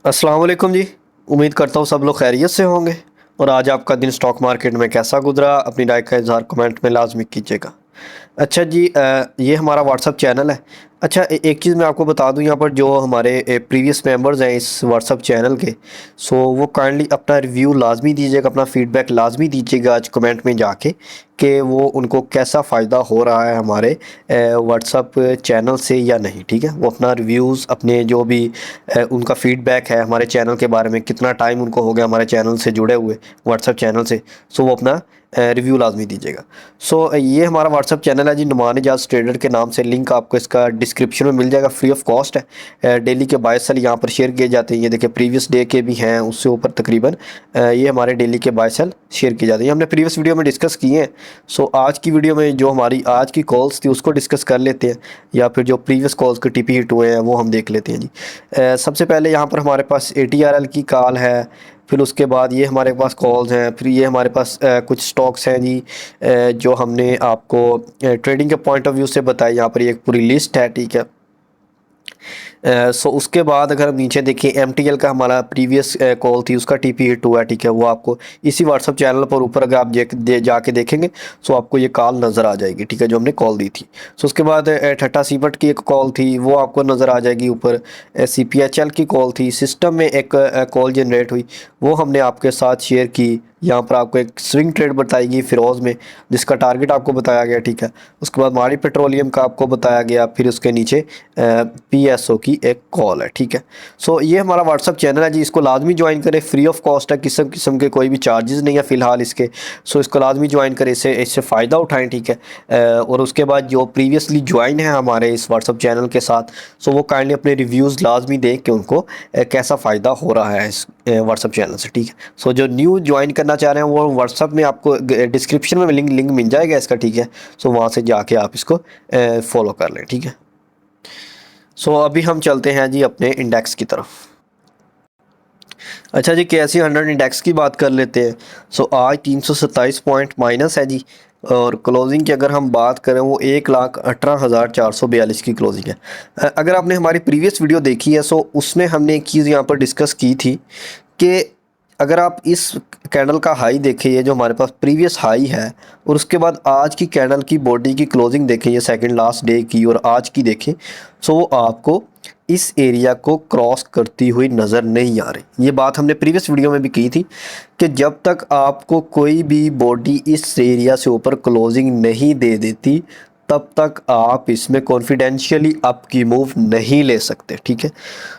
अस्सलाम वालेकुम जी। उम्मीद करता हूँ सब लोग खैरियत से होंगे। और आज आपका दिन स्टॉक मार्केट में कैसा गुजरा, अपनी राय का इज़हार कमेंट में लाजमी कीजिएगा। अच्छा जी, ये हमारा व्हाट्सअप चैनल है। अच्छा, एक चीज़ मैं आपको बता दूं, यहाँ पर जो हमारे प्रीवियस मेंबर्स हैं इस व्हाट्सअप चैनल के, सो वो काइंडली अपना रिव्यू लाजमी दीजिएगा, अपना फीडबैक लाजमी दीजिएगा आज कमेंट में जाके, कि वो उनको कैसा फ़ायदा हो रहा है हमारे व्हाट्सअप चैनल से या नहीं। ठीक है, वो अपना रिव्यूज़, अपने जो भी उनका फ़ीडबैक है हमारे चैनल के बारे में, कितना टाइम उनको हो गया हमारे चैनल से जुड़े हुए, व्हाट्सअप चैनल से, सो वो अपना रिव्यू लाजमी दीजिएगा। सो ये हमारा व्हाट्सअप चैनल है जी, नुमान इजाज़ ट्रेडर के नाम से। लिंक आपको इसका डिस्क्रिप्शन में मिल जाएगा, फ्री ऑफ कॉस्ट है। डेली के बाय सेल यहाँ पर शेयर किए जाते हैं। ये देखिए, प्रीवियस डे के भी हैं, उससे ऊपर तकरीबन ये हमारे डेली के बाय सेल शेयर किए जाते हैं। हमने प्रीवियस वीडियो में डिस्कस किए हैं। सो आज की वीडियो में जो हमारी आज की कॉल्स थी उसको डिस्कस कर लेते हैं, या फिर जो प्रीवियस कॉल्स के टीपी हिट हुए हैं वो हम देख लेते हैं जी। सबसे पहले यहाँ पर हमारे पास ATRL की कॉल है, फिर उसके बाद ये हमारे पास कॉल्स हैं, फिर ये हमारे पास कुछ स्टॉक्स हैं जी, जो हमने आपको ट्रेडिंग के पॉइंट ऑफ व्यू से बताया। यहाँ पर एक पूरी लिस्ट है, ठीक है। सो उसके बाद अगर हम नीचे देखें, MTL का हमारा प्रीवियस कॉल थी, उसका TP हिट हुआ है, ठीक है। वो आपको इसी व्हाट्सअप चैनल पर ऊपर अगर आप जाके देखेंगे, सो आपको ये कॉल नज़र आ जाएगी, ठीक है, जो हमने कॉल दी थी। सो उसके बाद ठट्टा सीबट की एक कॉल थी, वो आपको नज़र आ जाएगी ऊपर। CPHL की कॉल थी, सिस्टम में एक कॉल जनरेट हुई, वो हमने आपके साथ शेयर की। यहाँ पर आपको एक स्विंग ट्रेड बताएगी फिरोज़ में, जिसका टारगेट आपको बताया गया, ठीक है। उसके बाद मारी पेट्रोलियम का आपको बताया गया, फिर उसके नीचे PSO की एक कॉल है, ठीक है। सो ये हमारा व्हाट्सअप चैनल है जी, इसको लाजमी ज्वाइन करें, फ्री ऑफ कॉस्ट है, किस्म किस्म के कोई भी चार्जेस नहीं है फ़िलहाल इसके। सो इसको लाजमी ज्वाइन करें, इससे इससे फ़ायदा उठाएं, ठीक है। और उसके बाद जो प्रीवियसली ज्वाइन है हमारे इस व्हाट्सअप चैनल के साथ, सो वो काइंडली अपने रिव्यूज़ लाजमी दें कि उनको कैसा फ़ायदा हो रहा है इस व्हाट्सअप चैनल से, ठीक है। सो जो न्यू ज्वाइन करना चाह रहे हैं वो व्हाट्सअप में आपको डिस्क्रिप्शन में लिंक मिल जाएगा इसका, ठीक है। सो वहाँ से जाके आप इसको फॉलो कर लें, ठीक है। सो अभी हम चलते हैं जी अपने इंडेक्स की तरफ। अच्छा जी, KSE 100 इंडेक्स की बात कर लेते हैं। सो आज 327 पॉइंट माइनस है जी, और क्लोजिंग की अगर हम बात करें, वो 1,18,442 की क्लोजिंग है। अगर आपने हमारी प्रीवियस वीडियो देखी है, सो उसमें हमने एक चीज़ यहाँ पर डिस्कस की थी कि अगर आप इस कैंडल का हाई देखें, ये जो हमारे पास प्रीवियस हाई है, और उसके बाद आज की कैंडल की बॉडी की क्लोजिंग देखें, ये सेकंड लास्ट डे की और आज की देखें, सो वो आपको इस एरिया को क्रॉस करती हुई नज़र नहीं आ रही। ये बात हमने प्रीवियस वीडियो में भी की थी कि जब तक आपको कोई भी बॉडी इस एरिया से ऊपर क्लोजिंग नहीं दे देती, तब तक आप इसमें कॉन्फिडेंशियली अप की मूव नहीं ले सकते, ठीक है।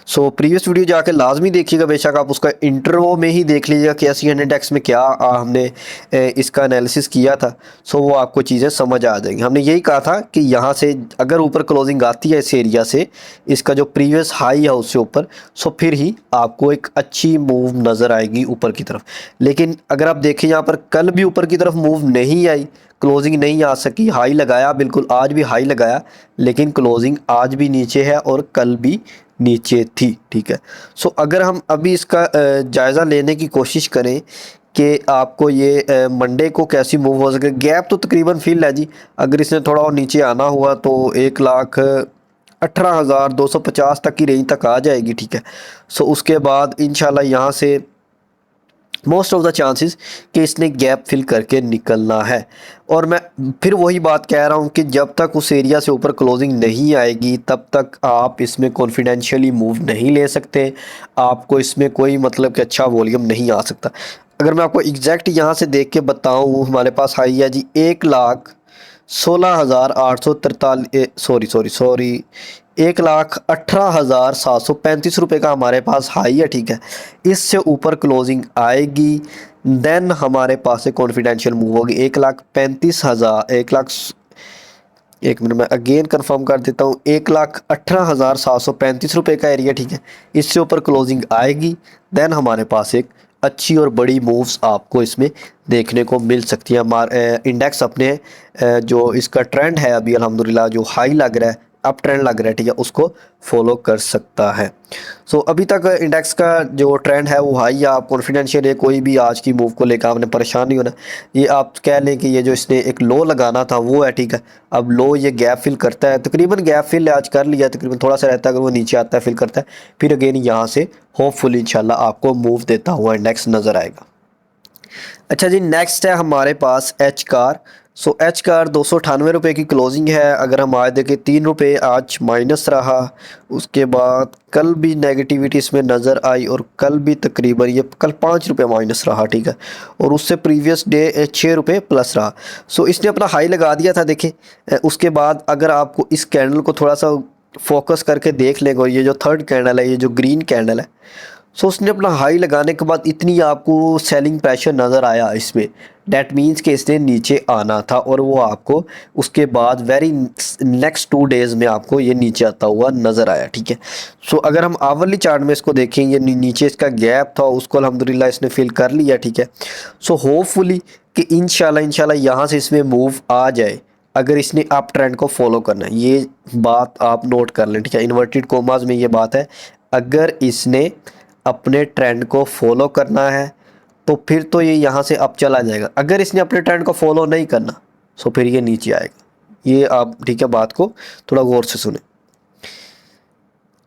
सो प्रीवियस वीडियो जाके लाजमी देखिएगा, बेशक आप उसका इंटरवो में ही देख लीजिएगा कि KSE 100 इंडेक्स में क्या हमने इसका एनालिसिस किया था। सो वो आपको चीज़ें समझ आ जाएंगी। हमने यही कहा था कि यहाँ से अगर ऊपर क्लोजिंग आती है इस एरिया से, इसका जो प्रीवियस हाई है उससे ऊपर, सो फिर ही आपको एक अच्छी मूव नज़र आएगी ऊपर की तरफ। लेकिन अगर आप देखें, यहाँ पर कल भी ऊपर की तरफ मूव नहीं आई, क्लोजिंग नहीं आ सकी। हाई लगाया, बिल्कुल आज भी हाई लगाया, लेकिन क्लोजिंग आज भी नीचे है और कल भी नीचे थी, ठीक है। सो अगर हम अभी इसका जायज़ा लेने की कोशिश करें कि आपको ये मंडे को कैसी मूव हो सके, गैप तो तकरीबन फिल है जी। अगर इसने थोड़ा और नीचे आना हुआ तो 1,18,250 तक की रेंज तक आ जाएगी, ठीक है। सो उसके बाद इंशाल्लाह यहाँ से मोस्ट ऑफ द चांसेस कि इसने गैप फिल करके निकलना है। और मैं फिर वही बात कह रहा हूँ कि जब तक उस एरिया से ऊपर क्लोजिंग नहीं आएगी, तब तक आप इसमें कॉन्फिडेंशियली मूव नहीं ले सकते। आपको इसमें कोई मतलब कि अच्छा वॉल्यूम नहीं आ सकता। अगर मैं आपको एग्जैक्ट यहाँ से देख के बताऊँ, हमारे पास हाई है जी 1,16,843, सॉरी 1,18,735 रुपये का हमारे पास हाई है, ठीक है। इससे ऊपर क्लोजिंग आएगी, देन हमारे पास से कॉन्फिडेंशियल मूव होगी 1,35,000, 1,00,000, एक मिनट में अगेन कंफर्म कर देता हूँ, 1,18,735 रुपये का एरिया, ठीक है। इससे ऊपर क्लोजिंग आएगी, देन हमारे पास एक अच्छी और बड़ी मूव्स आपको इसमें देखने को मिल सकती है। हमारे इंडेक्स अपने जो इसका ट्रेंड है अभी अल्हम्दुलिल्लाह जो हाई लग रहा है, अप ट्रेंड लग रहा है, ठीक है, उसको फॉलो कर सकता है। सो अभी तक इंडेक्स का जो ट्रेंड है वो हाई है, आप कॉन्फिडेंशियल है, कोई भी आज की मूव को लेकर आपने परेशान नहीं होना। ये आप कह लें कि ये जो इसने एक लो लगाना था वो है, ठीक है। अब लो ये गैप फिल करता है, तकरीबन गैप फिल आज कर लिया, तकरीबन थोड़ा सा रहता है, अगर वो नीचे आता है फिल करता है, फिर अगेन यहाँ से होपफुली इंशाल्लाह आपको मूव देता हुआ इंडेक्स नज़र आएगा। अच्छा जी, नेक्स्ट है हमारे पास H car. So H car 298 की क्लोजिंग है। अगर हम आज देखें 3 रुपये आज माइनस रहा, उसके बाद कल भी नेगेटिविटी इसमें नज़र आई और कल भी तकरीबन ये कल 5 रुपये माइनस रहा, ठीक है, और उससे प्रीवियस डे 6 रुपये प्लस रहा। सो इसने अपना हाई लगा दिया था, देखें। उसके बाद अगर आपको इस कैंडल को थोड़ा सा फोकस करके देख लेंगे, और ये जो थर्ड कैंडल है, ये जो ग्रीन कैंडल है, सो उसने अपना हाई लगाने के बाद इतनी आपको सेलिंग प्रेशर नज़र आया इसमें, डैट मीन्स कि इसने नीचे आना था, और वो आपको उसके बाद वेरी नेक्स्ट 2 डेज़ में आपको ये नीचे आता हुआ नज़र आया, ठीक है। सो अगर हम आवरली चार्ट में इसको देखें, ये नीचे इसका गैप था, उसको अल्हम्दुलिल्लाह इसने फिल कर लिया, ठीक है। सो होपफुली कि इंशाल्लाह यहाँ से इसमें मूव आ जाए, अगर इसने अप ट्रेंड को फॉलो करना है। ये बात आप नोट कर लें, ठीक है, इन्वर्टेड कोमास में ये बात है। अगर इसने अपने ट्रेंड को फॉलो करना है तो फिर तो ये यहाँ से अप चला जाएगा। अगर इसने अपने ट्रेंड को फॉलो नहीं करना तो फिर ये नीचे आएगा। ये आप, ठीक है, बात को थोड़ा गौर से सुने।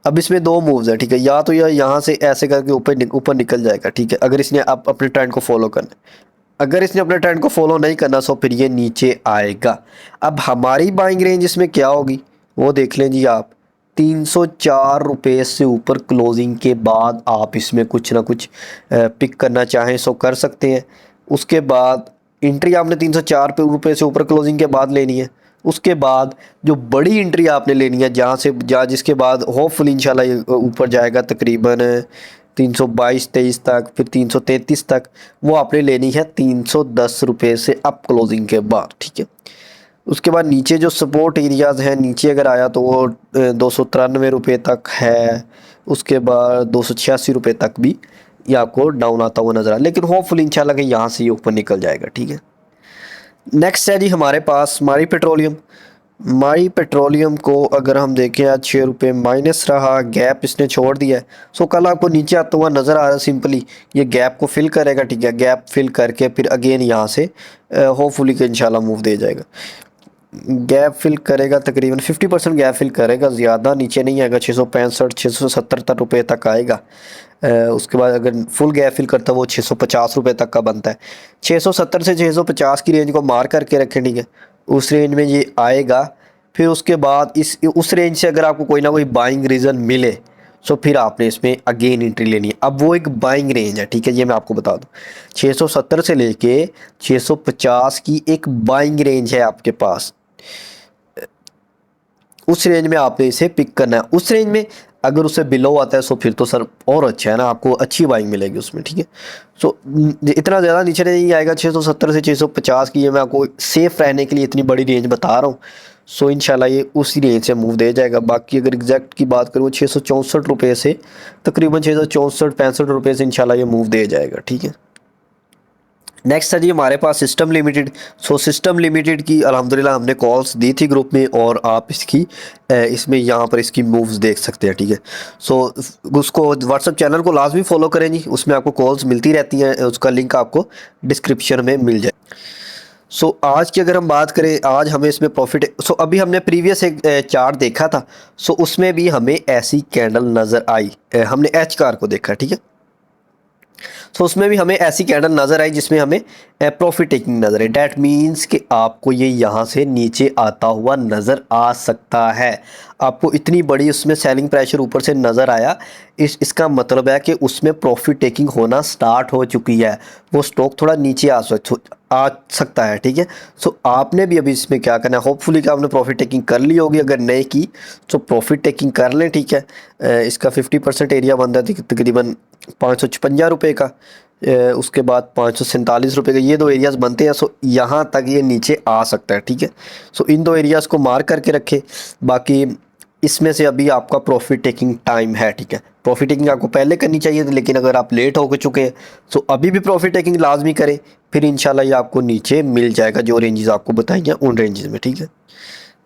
अब इसमें 2 मूव्स है, ठीक है, या तो यह यहाँ से ऐसे करके ऊपर निकल जाएगा, ठीक है, अगर इसने अपने ट्रेंड को फॉलो करना है। अगर इसने अपने ट्रेंड को फॉलो नहीं करना तो फिर ये नीचे आएगा। अब हमारी बाइंग रेंज इसमें क्या होगी वो देख लें जी आप। 304 रुपये से ऊपर क्लोजिंग के बाद आप इसमें कुछ ना कुछ पिक करना चाहें सो कर सकते हैं। उसके बाद एंट्री आपने 304 रुपये से ऊपर क्लोजिंग के बाद लेनी है। उसके बाद जो बड़ी एंट्री आपने लेनी है, जहाँ जिसके बाद होपफुली इंशाल्लाह ये ऊपर जाएगा तकरीबन 322-23 तक, फिर 333 तक, वो आपने लेनी है 310 रुपये से अप क्लोजिंग के बाद, ठीक है। उसके बाद नीचे जो सपोर्ट एरियाज़ हैं, नीचे अगर आया तो वो 293 रुपये तक है। उसके बाद 286 रुपये तक भी ये आपको डाउन आता हुआ नज़र आ, लेकिन होपफुली इंशाल्लाह कि यहाँ से ये ऊपर निकल जाएगा, ठीक है। नेक्स्ट है जी हमारे पास मारी पेट्रोलियम। मारी पेट्रोलियम को अगर हम देखें, आज 6 रुपये माइनस रहा, गैप इसने छोड़ दिया है। सो कल आपको नीचे आता हुआ नज़र आ रहा है, सिंपली ये गैप को फिल करेगा, ठीक है, गैप फिल करके फिर अगेन यहाँ से होपफुली कि इंशाल्लाह मूव दे जाएगा। गैप फिल करेगा, तकरीबन 50% गैप फिल करेगा, ज़्यादा नीचे नहीं आएगा, 665-670 रुपये तक आएगा। उसके बाद अगर फुल गैप फिल करता है वो 650 रुपये तक का बनता है। 670 से 650 की रेंज को मार करके रखें, ठीक है, उस रेंज में ये आएगा। फिर उसके बाद उस रेंज से अगर आपको कोई ना कोई बाइंग रीज़न मिले सो फिर आपने इसमें अगेन एंट्री लेनी है। अब वो एक बाइंग रेंज है, ठीक है, ये मैं आपको बता दूं, 670 से लेके 650 की एक बाइंग रेंज है आपके पास। उस रेंज में आपने इसे पिक करना है। उस रेंज में अगर उससे बिलो आता है सो फिर तो सर और अच्छा है ना, आपको अच्छी बाइंग मिलेगी उसमें, ठीक है। सो इतना ज़्यादा नीचे नहीं आएगा, 670 से 650 की, ये मैं आपको सेफ़ रहने के लिए इतनी बड़ी रेंज बता रहा हूँ। सो इंशाल्लाह ये उसी रेंज से मूव दे जाएगा। बाकी अगर एग्जैक्ट की बात करूँ 664 रुपये से तकरीबन 664-65 रुपये से इंशाल्लाह ये मूव दे जाएगा, ठीक है। नेक्स्ट है जी हमारे पास system limited. So system limited की अल्हम्दुलिल्लाह हमने कॉल्स दी थी ग्रुप में, और आप इसकी इसमें यहाँ पर इसकी मूव्स देख सकते हैं, ठीक है। सो उसको व्हाट्सअप चैनल को लाजमी फॉलो करें जी, उसमें आपको कॉल्स मिलती रहती हैं, उसका लिंक आपको डिस्क्रिप्शन में मिल जाए। सो आज की अगर हम बात करें, आज हमें इसमें प्रॉफिट, सो अभी हमने प्रीवियस एक चार्ट देखा था, सो उसमें भी हमें ऐसी कैंडल नज़र आई। हमने एच कार को देखा, ठीक है, सो उसमें भी हमें ऐसी कैंडल नज़र आई जिसमें हमें प्रॉफिट टेकिंग नज़र आई। डैट मीन्स कि आपको ये यहाँ से नीचे आता हुआ नज़र आ सकता है। आपको इतनी बड़ी उसमें सेलिंग प्रेशर ऊपर से नज़र आया, इसका मतलब है कि उसमें प्रॉफिट टेकिंग होना स्टार्ट हो चुकी है, वो स्टॉक थोड़ा नीचे आ सकता है, ठीक है। सो आपने भी अभी इसमें क्या करना है, होपफुली कि आपने प्रॉफिट टेकिंग कर ली होगी, अगर नहीं की तो प्रॉफिट टेकिंग कर लें, ठीक है। इसका 50% एरिया बनता है तकरीबन 556 रुपये का, उसके बाद 547 रुपये का, ये 2 एरियाज़ बनते हैं। सो यहाँ तक ये नीचे आ सकता है, ठीक है। सो इन 2 एरियाज़ को मार्क करके रखें। बाकी इसमें से अभी आपका प्रॉफिट टेकिंग टाइम है, ठीक है। प्रॉफिट टेकिंग आपको पहले करनी चाहिए थी, लेकिन अगर आप लेट हो चुके हैं तो अभी भी प्रॉफिट टेकिंग लाजमी करें, फिर इंशाल्लाह ये आपको नीचे मिल जाएगा जो रेंजेस आपको बताई हैं उन रेंजेस में, ठीक है।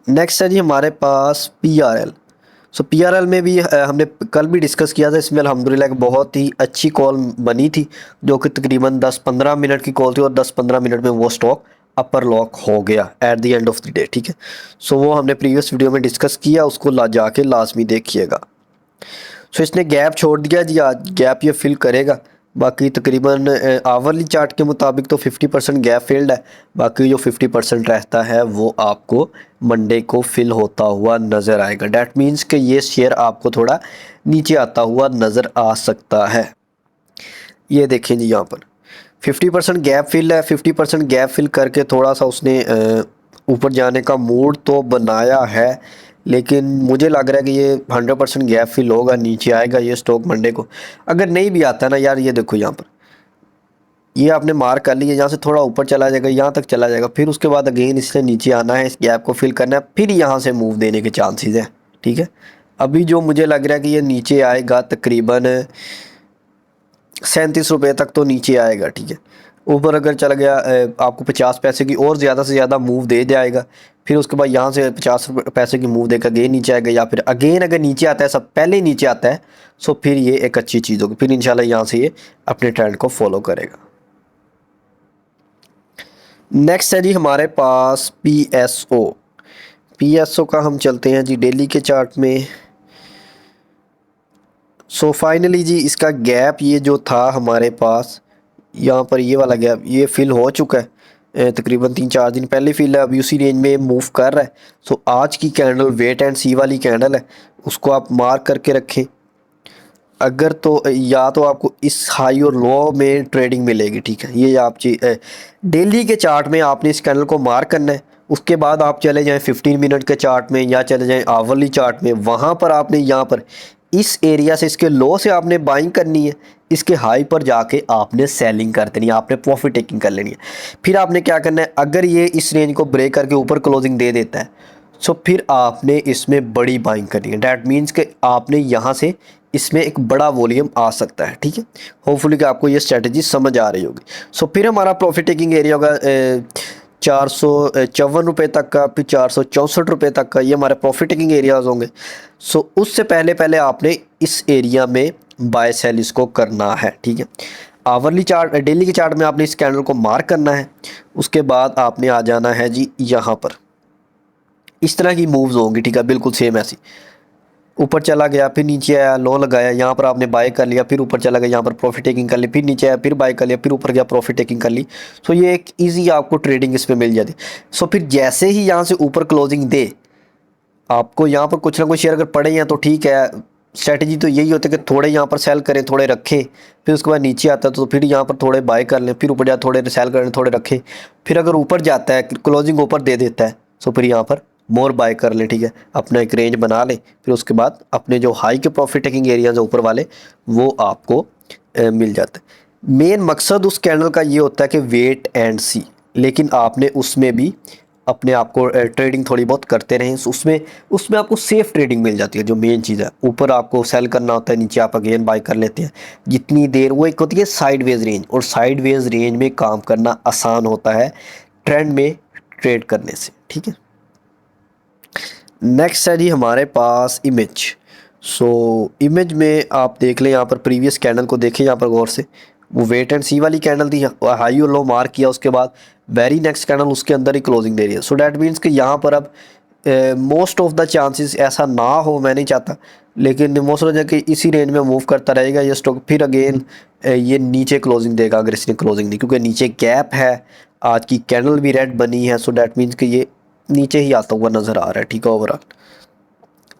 नेक्स्ट है जी हमारे पास PRL। सो PRL में भी हमने कल भी डिस्कस किया था, इसमें अल्हम्दुलिल्लाह एक बहुत ही अच्छी कॉल बनी थी, जो कि तकरीबन 10-15 मिनट की कॉल थी और 10-15 मिनट में वो स्टॉक अपर लॉक हो गया at the end of the day, ठीक है। सो वो हमने प्रीवियस वीडियो में डिस्कस किया, उसको ला जाके लाजमी देखिएगा। सो इसने गैप छोड़ दिया जी, आज गैप ये फिल करेगा। बाकी तकरीबन आवरली चार्ट के मुताबिक तो 50% गैप फिल्ड है, बाकी जो 50% रहता है वो आपको मंडे को फिल होता हुआ नज़र आएगा। डैट मीन्स कि ये शेयर आपको थोड़ा नीचे आता हुआ नज़र आ सकता है। ये देखें जी, यहाँ पर 50% गैप फिल है, 50% गैप फिल करके थोड़ा सा उसने ऊपर जाने का मूड तो बनाया है, लेकिन मुझे लग रहा है कि ये 100% गैप फिल होगा, नीचे आएगा ये स्टॉक मंडे को। अगर नहीं भी आता ना यार, ये देखो यहाँ पर ये आपने मार्क कर लिया, यहाँ से थोड़ा ऊपर चला जाएगा, यहाँ तक चला जाएगा, फिर उसके बाद अगेन इसने नीचे आना है, इस गैप को फिल करना है, फिर यहाँ से मूव देने के चांसेस हैं, ठीक है। अभी जो मुझे लग रहा है कि ये नीचे आएगा तकरीबन 37 रुपये तक तो नीचे आएगा, ठीक है। ऊपर अगर चला गया आपको 50 पैसे की और ज़्यादा से ज़्यादा मूव दे जाएगा, फिर उसके बाद यहाँ से 50 पैसे की मूव देकर अगेन नीचे आएगा, या फिर अगेन अगर नीचे आता है, सब पहले नीचे आता है, सो फिर ये एक अच्छी चीज़ होगी, फिर इंशाल्लाह यहाँ से ये अपने ट्रेंड को फॉलो करेगा। नेक्स्ट है जी हमारे पास PSO का हम चलते हैं जी डेली के चार्ट में। सो फाइनली जी इसका गैप ये जो था हमारे पास, यहाँ पर ये वाला गैप ये फिल हो चुका है, तकरीबन 3-4 दिन पहले फिल है, अभी उसी रेंज में मूव कर रहा है। सो आज की कैंडल वेट एंड सी वाली कैंडल है, उसको आप मार्क करके रखें। अगर तो या तो आपको इस हाई और लो में ट्रेडिंग मिलेगी, ठीक है। ये आप डेली के चार्ट में आपने इस कैंडल को मार्क करना है, उसके बाद आप चले जाएं 15 मिनट के चार्ट में या चले जाएं आवरली चार्ट में, वहाँ पर आपने यहाँ पर इस एरिया से इसके लो से आपने बाइंग करनी है, इसके हाई पर जाके आपने सेलिंग कर देनी है, आपने प्रॉफिट टेकिंग कर लेनी है। फिर आपने क्या करना है, अगर ये इस रेंज को ब्रेक करके ऊपर क्लोजिंग दे देता है, सो फिर आपने इसमें बड़ी बाइंग करनी है। डैट मीन्स कि आपने यहाँ से इसमें एक बड़ा वॉल्यूम आ सकता है, ठीक है। होपफुली कि आपको ये स्ट्रेटजी समझ आ रही होगी। सो फिर हमारा प्रॉफिट टेकिंग एरिया होगा 454 रुपये तक का, फिर 464 रुपये तक का, ये हमारे प्रॉफिट टेकिंग एरियाज होंगे। सो उससे पहले पहले आपने इस एरिया में बाय सेल इसको करना है, ठीक है। आवरली चार्ट डेली के चार्ट में आपने इस कैंडल को मार्क करना है, उसके बाद आपने आ जाना है जी यहाँ पर। इस तरह की मूव्स होंगी, ठीक है, बिल्कुल सेम ऐसी। ऊपर चला गया, फिर नीचे आया, लो लगाया, यहाँ पर आपने बाय कर लिया, फिर ऊपर चला गया, यहाँ पर प्रॉफिट टेकिंग कर ली, फिर नीचे आया, फिर बाय कर लिया, फिर ऊपर गया, प्रॉफिट टेकिंग कर ली। सो ये एक इजी आपको ट्रेडिंग इसमें मिल जाती। सो फिर जैसे ही यहाँ से ऊपर क्लोजिंग दे, आपको यहाँ पर कुछ ना कुछ शेयर अगर पड़े हैं तो ठीक है। स्ट्रेटजी तो यही होती है कि थोड़े यहाँ पर सेल करें, थोड़े रखें, फिर उसके बाद नीचे आता है तो फिर यहाँ पर थोड़े बाय कर लें, फिर ऊपर जाए थोड़े सेल करें, थोड़े रखें, फिर अगर ऊपर जाता है क्लोजिंग ऊपर दे देता है, सो फिर यहाँ पर मोर बाय कर ले, ठीक है। अपना एक रेंज बना ले, फिर उसके बाद अपने जो हाई के प्रॉफिट टेकिंग एरियाज ऊपर वाले वो आपको मिल जाते हैं। मेन मकसद उस कैंडल का ये होता है कि वेट एंड सी, लेकिन आपने उसमें भी अपने आप को ट्रेडिंग थोड़ी बहुत करते रहें, उसमें उसमें आपको सेफ ट्रेडिंग मिल जाती है। जो मेन चीज़ है, ऊपर आपको सेल करना होता है, नीचे आप अगेन बाय कर लेते हैं जितनी देर। वो एक होती है साइडवेज रेंज, और साइडवेज रेंज में काम करना आसान होता है ट्रेंड में ट्रेड करने से, ठीक है। नेक्स्ट है जी हमारे पास इमेज। सो इमेज में आप देख लें, यहाँ पर प्रीवियस कैंडल को देखें यहाँ पर गौर से, वो वेट एंड सी वाली कैंडल थी, हाई और लो मार्क किया, उसके बाद वेरी नेक्स्ट कैंडल उसके अंदर ही क्लोजिंग दे रही है। सो डैट मीन्स कि यहाँ पर अब मोस्ट ऑफ द चांसेस ऐसा ना हो, मैं नहीं चाहता, लेकिन मोस्ट ऑफ द कि इसी रेंज में मूव करता रहेगा ये स्टॉक, फिर अगेन ये नीचे क्लोजिंग देगा अगर इसने क्लोजिंग दी, क्योंकि नीचे गैप है, आज की कैंडल भी रेड बनी है। सो डैट मीन्स कि ये नीचे ही आता हुआ नज़र आ रहा है, ठीक है। ओवरऑल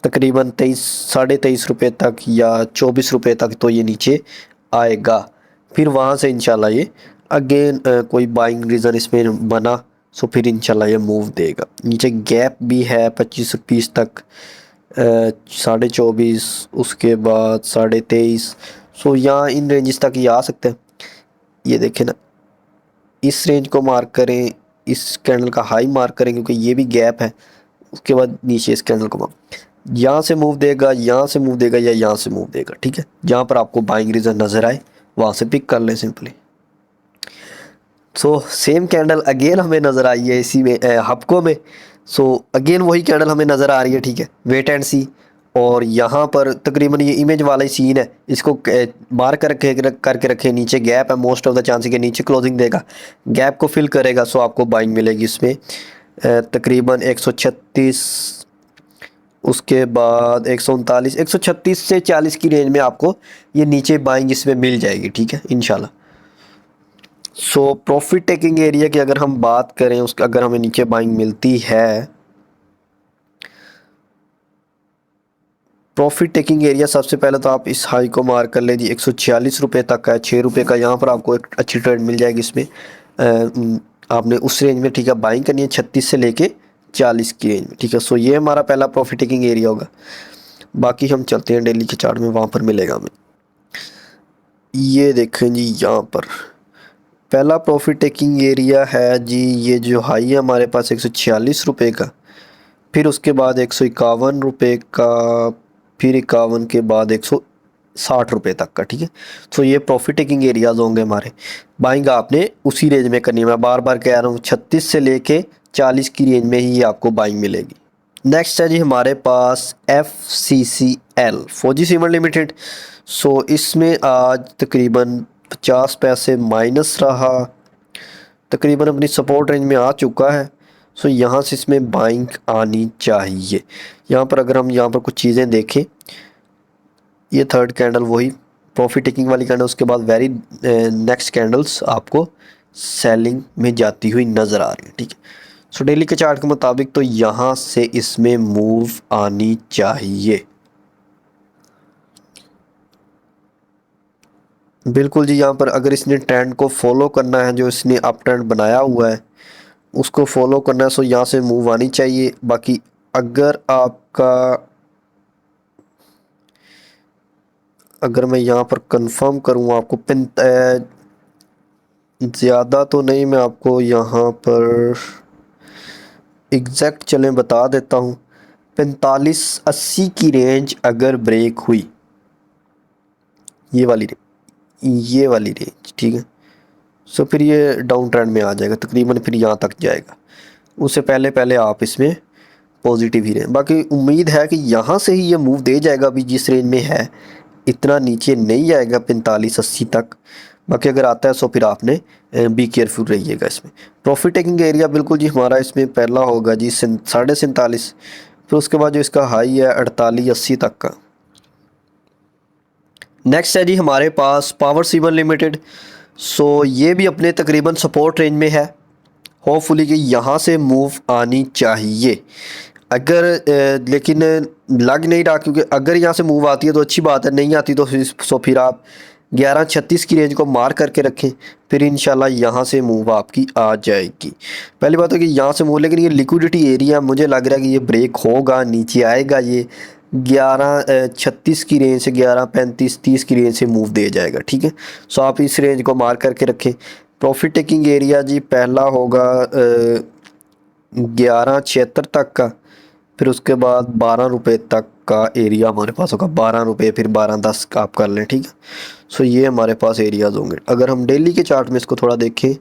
तकरीबन 23-23.5 तक या 24 रुपये तक तो ये नीचे आएगा, फिर वहाँ से इंशाल्लाह ये अगेन कोई बाइंग रीज़न इसमें बना, सो फिर इंशाल्लाह ये मूव देगा। नीचे गैप भी है 25-30 तक, 24.5, उसके बाद 23.5। सो यहाँ इन रेंजेस तक ये आ सकते हैं। ये देखें ना, इस रेंज को मार्क करें, इस कैंडल का हाई मार्क करें क्योंकि ये भी गैप है, उसके बाद नीचे इस कैंडल को यहाँ से मूव देगा, यहाँ से मूव देगा, या यहाँ से मूव देगा, ठीक है। जहाँ पर आपको बाइंग रीजन नज़र आए वहाँ से पिक कर लें simply. So same candle again हमें नज़र आई है इसी में हपको में। सो अगेन वही कैंडल हमें नज़र आ रही है, ठीक है, वेट एंड सी। और यहाँ पर तकरीबन ये इमेज वाला ही सीन है, इसको मार करके रखे, नीचे गैप है, मोस्ट ऑफ द चांस के नीचे क्लोजिंग देगा, गैप को फिल करेगा, सो आपको बाइंग मिलेगी इसमें तकरीबन 136, उसके बाद 139, 136 से 40 की रेंज में आपको ये नीचे बाइंग इसमें मिल जाएगी, ठीक है इंशाल्लाह। सो प्रॉफिट टेकिंग एरिया की अगर हम बात करें, उसका अगर हमें नीचे बाइंग मिलती है, प्रॉफिट टेकिंग एरिया सबसे पहले तो आप इस हाई को मार्क कर लीजिए, 146 रुपये तक का है, 6 रुपये का यहाँ पर आपको एक अच्छी ट्रेड मिल जाएगी इसमें। आपने उस रेंज में, ठीक है, बाइंग करनी है 36 से लेके 40 की रेंज में, ठीक है। सो ये हमारा पहला प्रॉफिट टेकिंग एरिया होगा। बाकी हम चलते हैं डेली के चार्ट में, वहाँ पर मिलेगा हमें। ये देखें जी, यहाँ पर पहला प्रॉफिट टेकिंग एरिया है जी, ये जो हाई है हमारे पास 146 रुपये का, फिर उसके बाद 151 रुपये का, फिर 51 के बाद 160 रुपये तक का, ठीक है। तो ये प्रॉफिट टेकिंग एरियाज होंगे हमारे। बाइंग आपने उसी रेंज में करनी है, मैं बार बार कह रहा हूँ, 36 से लेके 40 की रेंज में ही आपको बाइंग मिलेगी। नेक्स्ट है जी हमारे पास FCCL, फौजी सीमेंट लिमिटेड। सो इसमें आज तकरीबन 50 पैसे माइनस रहा, तकरीबन अपनी सपोर्ट रेंज में आ चुका है। सो यहाँ से इसमें बाइंग आनी चाहिए। यहाँ पर अगर हम यहाँ पर कुछ चीज़ें देखें, ये थर्ड कैंडल वही प्रॉफिट टेकिंग वाली कैंडल, उसके बाद वेरी नेक्स्ट कैंडल्स आपको सेलिंग में जाती हुई नज़र आ रही है, ठीक है। सो डेली के चार्ट के मुताबिक तो यहाँ से इसमें मूव आनी चाहिए, बिल्कुल जी। यहाँ पर अगर इसने ट्रेंड को फॉलो करना है, जो इसने अप ट्रेंड बनाया हुआ है उसको फॉलो करना है, सो यहाँ से मूव आनी चाहिए। बाकी अगर आपका, अगर मैं यहाँ पर कंफर्म करूँ आपको ज़्यादा तो नहीं, मैं आपको यहाँ पर एग्जैक्ट चलें बता देता हूँ, 45-80 की रेंज अगर ब्रेक हुई, ये वाली रेंज, ठीक है, सो फिर ये डाउन ट्रेंड में आ जाएगा, तकरीबन फिर यहाँ तक जाएगा। उससे पहले पहले आप इसमें पॉजिटिव ही रहें। बाकी उम्मीद है कि यहाँ से ही ये मूव दे जाएगा, अभी जिस रेंज में है इतना नीचे नहीं जाएगा 45-80 तक। बाकी अगर आता है तो फिर आपने बी केयरफुल रहिएगा इसमें। प्रॉफिट टेकिंग एरिया बिल्कुल जी हमारा इसमें पहला होगा जी 47.5, फिर उसके बाद जो इसका हाई है 48-80 तक का। नेक्स्ट है जी हमारे पास पावर सीमेंट लिमिटेड। सो ये भी अपने तकरीबन सपोर्ट रेंज में है, होपफुली कि यहाँ से मूव आनी चाहिए। अगर लेकिन लग नहीं रहा, क्योंकि अगर यहाँ से मूव आती है तो अच्छी बात है, नहीं आती तो फिर आप 1136 की रेंज को मार करके रखें, फिर इंशाल्लाह यहाँ से मूव आपकी आ जाएगी। पहली बात है कि यहाँ से मूव, लेकिन ये लिक्विडिटी एरिया मुझे लग रहा है कि ये ब्रेक होगा, नीचे आएगा, ये 1136 की रेंज से 1135-30 की रेंज से मूव दे जाएगा, ठीक है। सो आप इस रेंज को मार करके रखें। प्रॉफिट टेकिंग एरिया जी पहला होगा 1176 तक का, फिर उसके बाद 12 रुपये तक का एरिया हमारे पास होगा, 12 रुपये, फिर 12-10 का आप कर लें, ठीक है। सो ये हमारे पास एरियाज होंगे। अगर हम डेली के चार्ट में इसको थोड़ा देखें,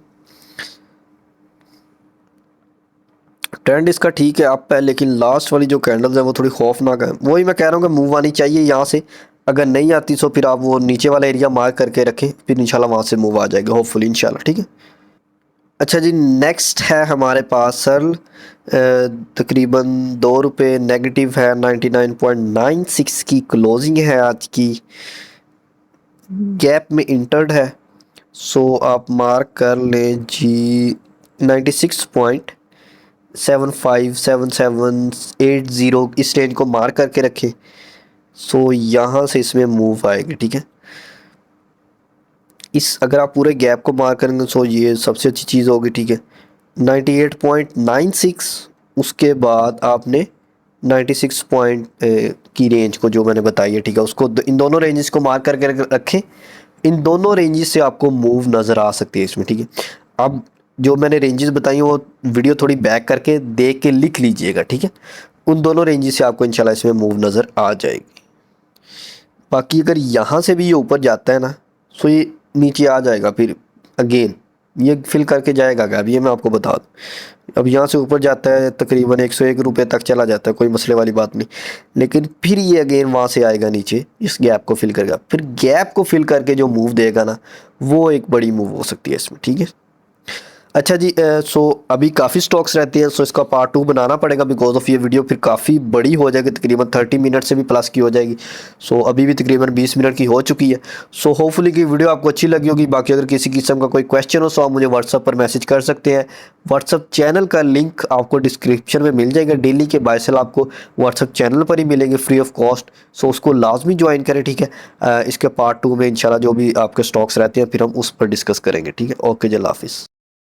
ट्रेंड इसका ठीक है अप है, लेकिन लास्ट वाली जो कैंडल्स है वो थोड़ी खौफनाक है। वही मैं कह रहा हूँ कि मूव आनी चाहिए यहाँ से, अगर नहीं आती तो फिर आप वो नीचे वाला एरिया मार्क करके रखें, फिर इंशाल्लाह वहाँ से मूव आ जाएगा होपफुली इंशाल्लाह, ठीक है। अच्छा जी, नेक्स्ट है हमारे पास सर्ल, तकरीबन 2 रुपये नेगेटिव है, 99.96 की क्लोजिंग है आज की, गैप में इंटर्ड है। सो आप मार्क कर लें जी 96.757780 इस रेंज को मार्क करके रखें। सो यहाँ से इसमें मूव आएगी, ठीक है। इस अगर आप पूरे गैप को मार्क करेंगे सो ये सबसे अच्छी चीज़ होगी, ठीक है। 98.96, उसके बाद आपने 96 पॉइंट की रेंज को जो मैंने बताई है, ठीक है, उसको इन दोनों रेंजेस को मार्क करके रखें। इन दोनों रेंजेस से आपको मूव नज़र आ सकती है इसमें, ठीक है। अब जो मैंने रेंजेस बताई वो वीडियो थोड़ी बैक करके देख के लिख लीजिएगा, ठीक है। उन दोनों रेंजेस से आपको इंशाल्लाह इसमें मूव नज़र आ जाएगी। बाकी अगर यहाँ से भी ये ऊपर जाता है ना, सो ये नीचे आ जाएगा फिर अगेन, ये फिल करके जाएगा गैप, ये मैं आपको बता दूँ। अब यहाँ से ऊपर जाता है तकरीबन 101 रुपये तक चला जाता है, कोई मसले वाली बात नहीं। लेकिन फिर ये अगेन वहाँ से आएगा नीचे, इस गैप को फिल करेगा, फिर गैप को फिल करके जो मूव देगा ना, वो एक बड़ी मूव हो सकती है इसमें, ठीक है। अच्छा जी, सो अभी काफ़ी स्टॉक्स रहते हैं, सो इसका पार्ट 2 बनाना पड़ेगा बिकॉज ऑफ ये वीडियो फिर काफ़ी बड़ी हो जाएगी, तकरीबन 30 मिनट से भी प्लस की हो जाएगी। सो अभी भी तकरीबन 20 मिनट की हो चुकी है। सो होपफुली कि वीडियो आपको अच्छी लगी होगी। बाकी अगर किसी किस्म का कोई क्वेश्चन हो, सो आप मुझे व्हाट्सअप पर मैसेज कर सकते हैं। व्हाट्सअप चैनल का लिंक आपको डिस्क्रिप्शन में मिल जाएगा। डेली के बायसल आपको व्हाट्सअप चैनल पर ही मिलेंगे फ्री ऑफ कॉस्ट, सो उसको लाजमी ज्वाइन करें, ठीक है। इसके पार्ट 2 में इंशाल्लाह जो भी आपके स्टॉक्स रहते हैं फिर हम उस पर डिस्कस करेंगे, ठीक है। ओके जी, अल्लाह हाफिज़।